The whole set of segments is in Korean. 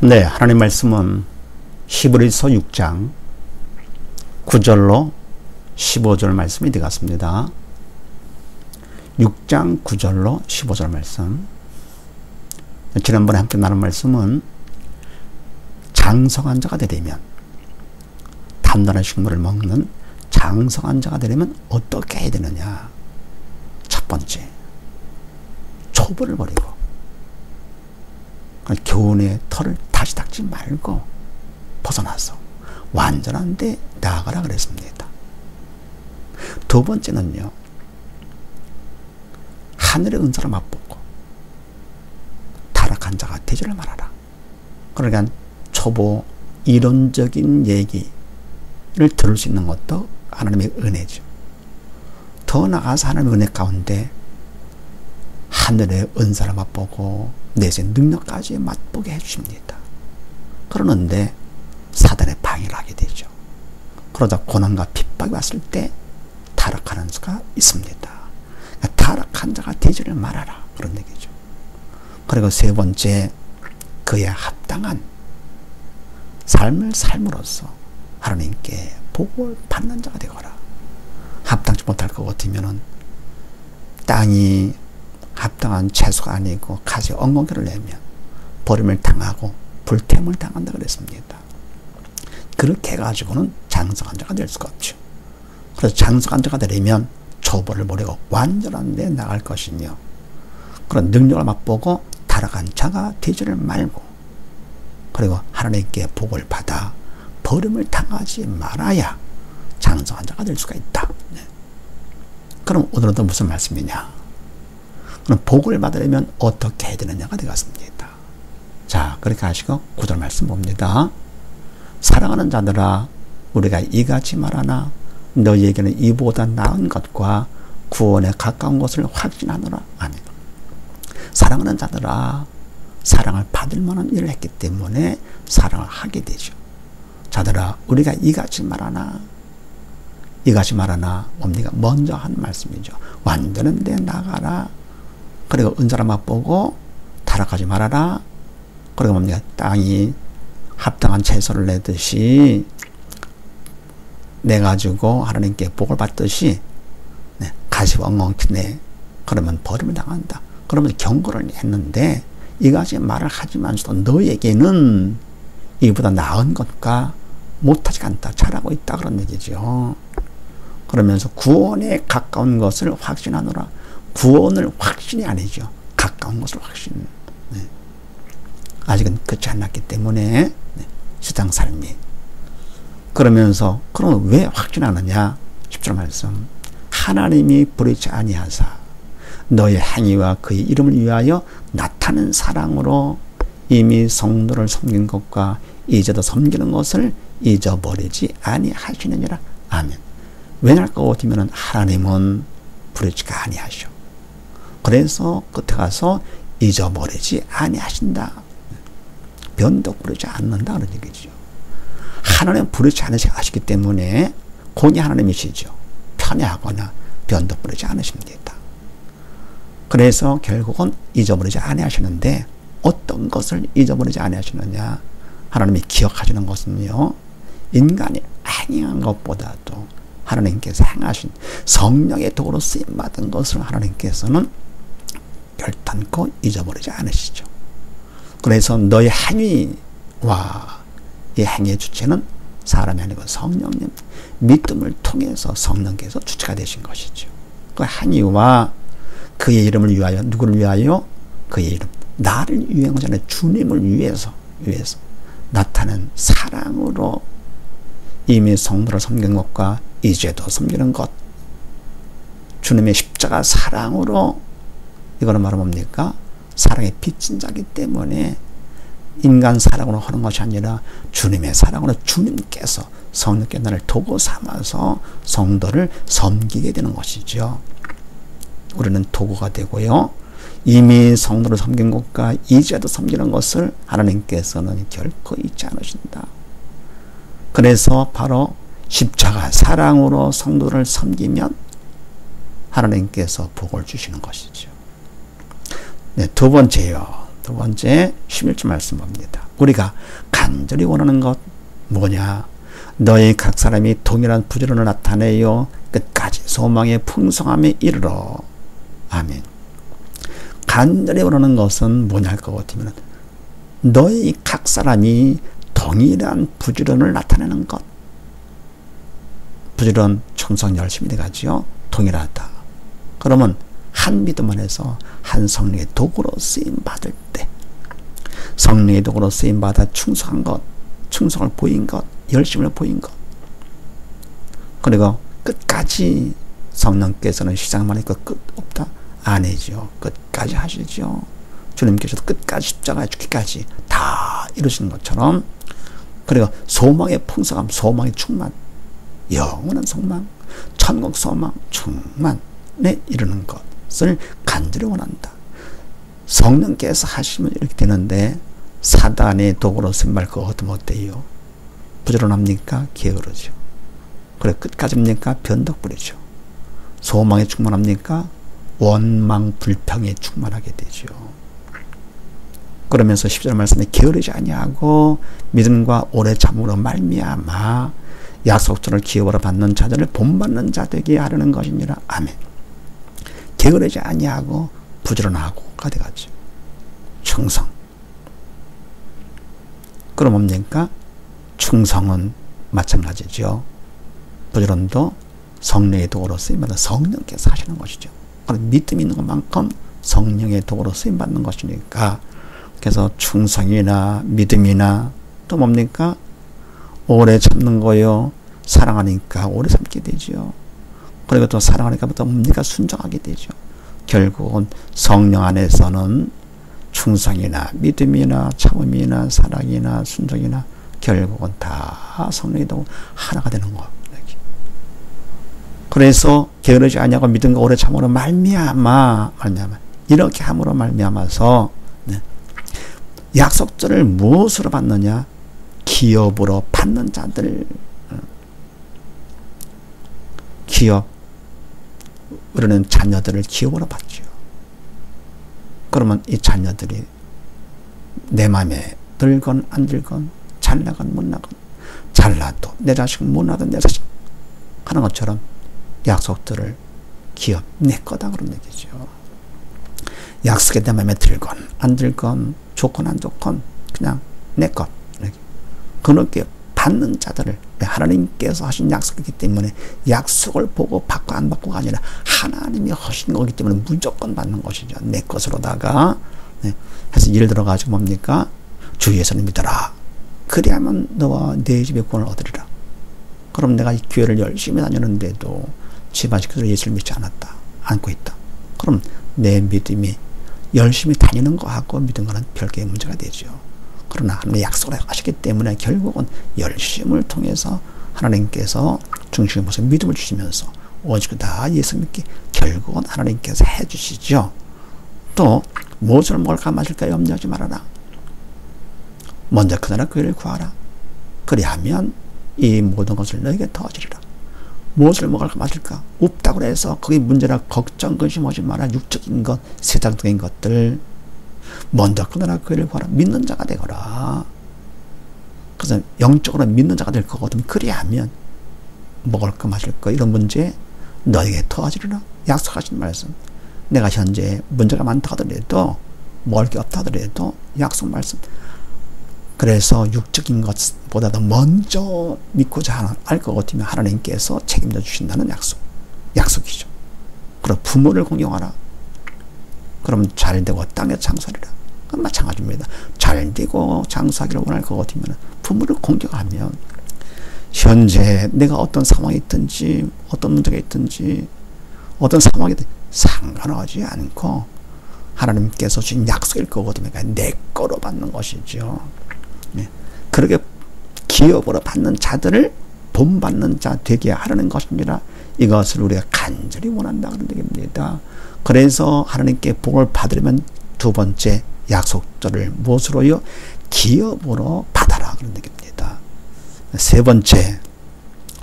네, 하나님 말씀은 히브리서 6장 9절로 15절 말씀이 되겠습니다. 6장 9절로 15절 말씀. 지난번에 함께 나눈 말씀은 장성한 자가 되려면, 단단한 식물을 먹는 장성한 자가 되려면 어떻게 해야 되느냐. 첫 번째, 초보를 버리고 교훈의 털을 다시 닦지 말고 벗어나서 완전한 데 나아가라 그랬습니다. 두 번째는요, 하늘의 은사를 맛보고 타락한 자가 되지를 말아라. 그러니까 초보 이론적인 얘기를 들을 수 있는 것도 하나님의 은혜죠. 더 나아가서 하나님의 은혜 가운데 하늘의 은사를 맛보고 내세 능력까지 맛보게 해주십니다. 그러는데 사단의 방해를 하게 되죠. 그러다 고난과 핍박이 왔을 때 타락하는 수가 있습니다. 그러니까 타락한 자가 되지를 말아라, 그런 얘기죠. 그리고 세 번째, 그에 합당한 삶을 삶으로써 하나님께 복을 받는 자가 되거라. 합당치 못할 것 같으면은 땅이 합당한 채소가 아니고 가지 엉겅퀴를 내면 버림을 당하고 불템을 당한다 그랬습니다. 그렇게 해가지고는 장성한 자가 될 수가 없죠. 그래서 장성한 자가 되려면 초보를 버리고 완전한 데 나갈 것이며, 그런 능력을 맛보고 타락한 자가 되지를 말고, 그리고 하나님께 복을 받아 버림을 당하지 말아야 장성한 자가 될 수가 있다. 네. 그럼 오늘은 또 무슨 말씀이냐? 그럼 복을 받으려면 어떻게 해야 되느냐가 되겠습니다. 자, 그렇게 하시고 9절 말씀 봅니다. 사랑하는 자들아, 우리가 이같이 말하나 너희에게는 이보다 나은 것과 구원에 가까운 것을 확신하노라. 아멘. 사랑하는 자들아, 사랑을 받을 만한 일을 했기 때문에 사랑을 하게 되죠. 자들아, 우리가 이같이 말하나, 이같이 말하나 뭡니까? 먼저 한 말씀이죠. 완전한 데 나가라. 그리고 은사를 맛보고 타락하지 말아라. 그리고 뭡니까? 땅이 합당한 채소를 내듯이 내가지고 하나님께 복을 받듯이 가시와 엉겅퀴네. 그러면 버림을 당한다. 그러면 경고를 했는데 이같이 말을 하지만서도 너에게는 이보다 나은 것과 못하지 않다. 잘하고 있다. 그런 얘기죠. 그러면서 구원에 가까운 것을 확신하노라. 구원을 확신이 아니죠. 가까운 것을 확신. 네. 아직은 그렇지 않았기 때문에 세상 삶이. 그러면서 그럼 왜 확신하느냐? 10절 말씀. 하나님이 불의치 아니하사 너의 행위와 그의 이름을 위하여 나타낸 사랑으로 이미 성도를 섬긴 것과 이제도 섬기는 것을 잊어버리지 아니하시느니라. 아멘. 왜냐할까 같으면 하나님은 불의치가 아니하셔. 그래서 끝에 가서 잊어버리지 아니하신다. 변덕 부르지 않는다. 그런 얘기죠. 하나님은 부르지 않으시기 때문에 공이 하나님이시죠. 편애하거나 변덕 부르지 않으십니다. 그래서 결국은 잊어버리지 아니하시는데 어떤 것을 잊어버리지 아니하시느냐? 하나님이 기억하시는 것은요, 인간이 행한 것보다도 하나님께서 행하신 성령의 도구로 쓰임받은 것을 하나님께서는 결단코 잊어버리지 않으시죠. 그래서 너의 행위와 이 행위의 주체는 사람이 아니고 성령님, 믿음을 통해서 성령께서 주체가 되신 것이죠. 그 행위와 그의 이름을 위하여, 누구를 위하여? 그의 이름, 나를 위한 것이 아니라 주님을 위해서 나타낸 사랑으로 이미 성도를 섬긴 것과 이제도 섬기는 것, 주님의 십자가 사랑으로, 이거는 바로 뭡니까? 사랑의 빚진 자이기 때문에 인간 사랑으로 하는 것이 아니라 주님의 사랑으로 주님께서 성령께 나를 도구 삼아서 성도를 섬기게 되는 것이죠. 우리는 도구가 되고요, 이미 성도를 섬긴 것과 이제도 섬기는 것을 하나님께서는 결코 잊지 않으신다. 그래서 바로 십자가 사랑으로 성도를 섬기면 하나님께서 복을 주시는 것이죠. 네, 두 번째요. 두 번째 11절 말씀 봅니다. 우리가 간절히 원하는 것 뭐냐? 너희 각 사람이 동일한 부지런을 나타내요 끝까지 소망의 풍성함에 이르러. 아멘. 간절히 원하는 것은 뭐냐 할 것 같으면 너희 각 사람이 동일한 부지런을 나타내는 것. 부지런, 충성, 열심히 돼가지요. 동일하다. 그러면 한 믿음 안에서 한 성령의 도구로 쓰임 받을 때, 성령의 도구로 쓰임 받아 충성한 것, 충성을 보인 것, 열심을 보인 것. 그리고 끝까지 성령께서는 시작만 했고 끝 없다? 아니죠. 끝까지 하시죠. 주님께서도 끝까지 십자가에 죽기까지 다 이루시는 것처럼. 그리고 소망의 풍성함, 소망의 충만, 영원한 소망, 천국 소망, 충만에 이르는 것을 간절히 원한다. 성령께서 하시면 이렇게 되는데 사단의 도구로 쓴말 그거 어떻게 어때요? 부지런합니까? 게으르죠. 그래 끝까지입니까? 변덕부리죠. 소망에 충만합니까? 원망 불평에 충만하게 되죠. 그러면서 10절 말씀에 게으르지 아니하고 믿음과 오래 참음으로 말미암아 약속처를 기업으로 받는 자들을 본받는 자 되게 하려는 것이니라. 아멘. 게으르지 아니하고 부지런하고가 되겠죠. 충성. 그럼 뭡니까? 충성은 마찬가지죠. 부지런도 성령의 도구로 쓰임받는 성령께서 하시는 것이죠. 그럼 믿음이 있는 것만큼 성령의 도구로 쓰임받는 것이니까. 그래서 충성이나 믿음이나 또 뭡니까? 오래 참는 거요. 사랑하니까 오래 참게 되죠. 그리고 또 사랑하니까 또 뭡니까? 순종하게 되죠. 결국은 성령 안에서는 충성이나 믿음이나 참음이나 사랑이나 순종이나 결국은 다 성령이 도 하나가 되는 거. 그래서 게으르지 아니하고 믿음과 오래 참으로 말미암아 이렇게 함으로 말미암아서 약속절을 무엇으로 받느냐? 기업으로 받는 자들. 기업. 우리는 자녀들을 기업으로 받죠. 그러면 이 자녀들이 내 마음에 들건 안 들건 잘 나건 못 나건 잘나도 내 자식 못 나도 내 자식 하는 것처럼 약속들을 기업 내 거다 그런 얘기죠. 약속에 내 마음에 들건 안 들건 좋건 안 좋건 그냥 내 것. 그렇게 받는 자들을 하나님께서 하신 약속이기 때문에 약속을 보고 받고 안 받고가 아니라 하나님이 하신 거기 때문에 무조건 받는 것이죠. 내 것으로다가 해서 예를 들어가지고 뭡니까? 주 예수를 믿어라. 그리하면 너와 내 집에 구원을 얻으리라. 그럼 내가 이 교회를 열심히 다녔는데도 집 안식구로 예수를 믿지 않았다. 않고 있다. 그럼 내 믿음이 열심히 다니는 거하고 믿은 거는 별개의 문제가 되죠. 그러나 하나님의 약속을 하시기 때문에 결국은 열심을 통해서 하나님께서 중심에 모셔 믿음을 주시면서 오직 다 예수 믿기 결국은 하나님께서 해주시죠. 또 무엇을 먹을까 마실까 염려하지 말아라. 먼저 그 나라 그 일을 구하라. 그리하면 이 모든 것을 너에게 더하시리라. 무엇을 먹을까 마실까 없다고 해서 그게 문제라 걱정 근심하지 마라. 육적인 것 세상적인 것들 먼저 그 나라 그 일을 구하라. 믿는 자가 되거라. 그래서 영적으로 믿는 자가 될 거거든. 그리하면 먹을 거 마실 거 이런 문제 너에게 더하시리라. 약속하신 말씀. 내가 현재 문제가 많다 하더라도 먹을 게 없다 하더라도 약속 말씀. 그래서 육적인 것보다도 먼저 믿고자 할 것 같으면 하나님께서 책임져 주신다는 약속이죠. 그리고 부모를 공경하라. 그럼 잘되고 땅에 장수하리라. 그건 마찬가지입니다. 잘되고 장수하기를 원할 것 같으면 부모를 공경하면 현재 내가 어떤 상황이 있든지 어떤 문제가 있든지 어떤 상황이든 상관하지 않고 하나님께서 주신 약속일 거거든요. 내 거로 받는 것이죠. 그렇게 기업으로 받는 자들을 본받는 자 되게 하려는 것입니다. 이것을 우리가 간절히 원한다 그런 얘기입니다. 그래서 하나님께 복을 받으려면 두 번째 약속절을 무엇으로요? 기업으로 받아라 그런 얘기입니다. 세 번째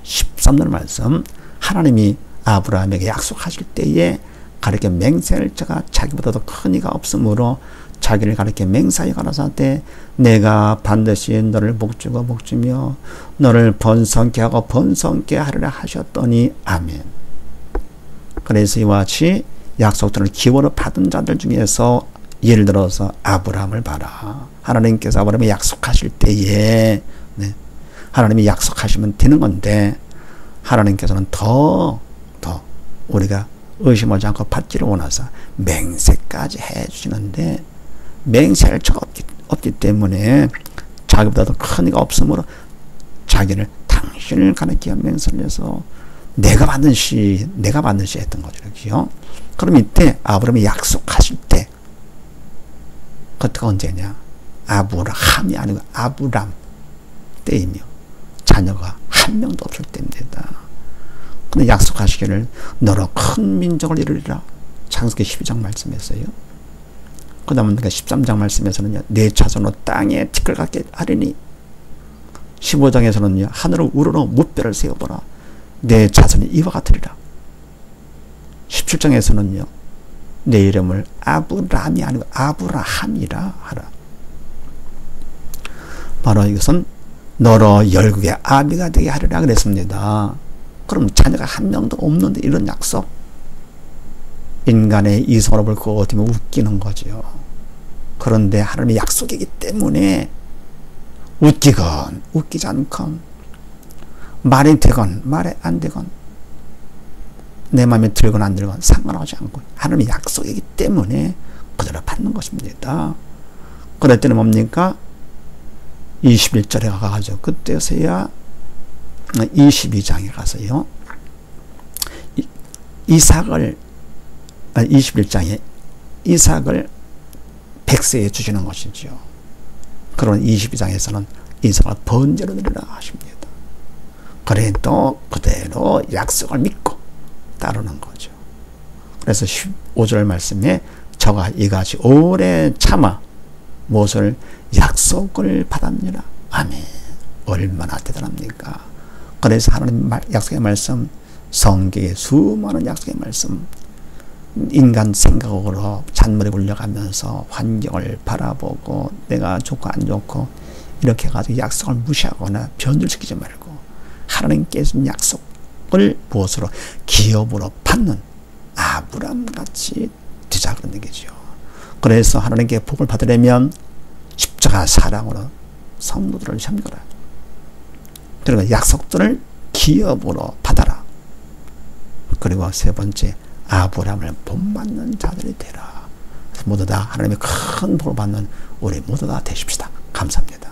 13절 말씀. 하나님이 아브라함에게 약속하실 때에 가르쳐 맹세할 자가 자기보다도 큰 이가 없으므로 자기를 가리켜 맹세하여 가라사대 내가 반드시 너를 복주고 복주며 너를 번성케 하고 번성케 하리라 하셨더니 아멘. 그래서 이와 같이 약속들을 기원을 받은 자들 중에서 예를 들어서 아브라함을 봐라. 하나님께서 아브라함이 약속하실 때에 하나님이 약속하시면 되는 건데 하나님께서는 더 우리가 의심하지 않고 받기를 원하서 맹세까지 해주시는데 맹세할 자가 없기 때문에 자기보다도 큰 이가 없으므로 자기를 당신을 가리켜 맹세를 해서 내가 반드시 했던 거죠. 그렇죠? 그럼 이때 아브라함이 약속하실 때 그때가 언제냐? 아브라함이 아니고 아브람 때이며 자녀가 한 명도 없을 때입니다. 근데 약속하시기를 너로 큰 민족을 이루리라. 창세기 12장 말씀했어요. 그 다음에 13장 말씀에서는요. 내 자손으로 땅에 티끌 같게 하리니 15장에서는요. 하늘을 우러러 무뼈를 세워보라. 내 자손이 이와 같으리라. 17장에서는요. 내 이름을 아브람이 아니고 아브라함이라 하라. 바로 이것은 너로 열국의 아비가 되게 하리라 그랬습니다. 그럼 자녀가 한 명도 없는데 이런 약속? 인간의 이성으로 볼 거 어떻게 웃기는 거죠. 그런데 하나님의 약속이기 때문에 웃기건 웃기지 않건 말이 되건 말이 안 되건 내 마음에 들건 안 들건 상관하지 않고 하나님의 약속이기 때문에 그대로 받는 것입니다. 그럴 때는 뭡니까? 21절에 가가지고 그때서야 22장에 가서요. 이삭을 21장에 이삭을 백세에 주시는 것이죠. 그러면 22장에서는 이삭을 번제로 드리라 하십니다. 그래도 그대로 약속을 믿고 따르는 거죠. 그래서 15절 말씀에 저가 이같이 오래 참아 무엇을 약속을 받았느라. 아멘. 얼마나 대단합니까? 그래서 하나님 약속의 말씀, 성경의 수많은 약속의 말씀, 인간 생각으로 잔머리 굴려가면서 환경을 바라보고 내가 좋고 안 좋고 이렇게 해가지고 약속을 무시하거나 변질시키지 말고 하나님께서 준 약속을 무엇으로? 기업으로 받는 아브람같이 되자 그런 얘기죠. 그래서 하나님께 복을 받으려면 십자가 사랑으로 성도들을 섬겨라. 그리고 약속들을 기업으로 받아라. 그리고 세 번째, 아브라함을 본받는 자들이 되라. 모두 다 하나님의 큰 복을 받는 우리 모두 다 되십시다. 감사합니다.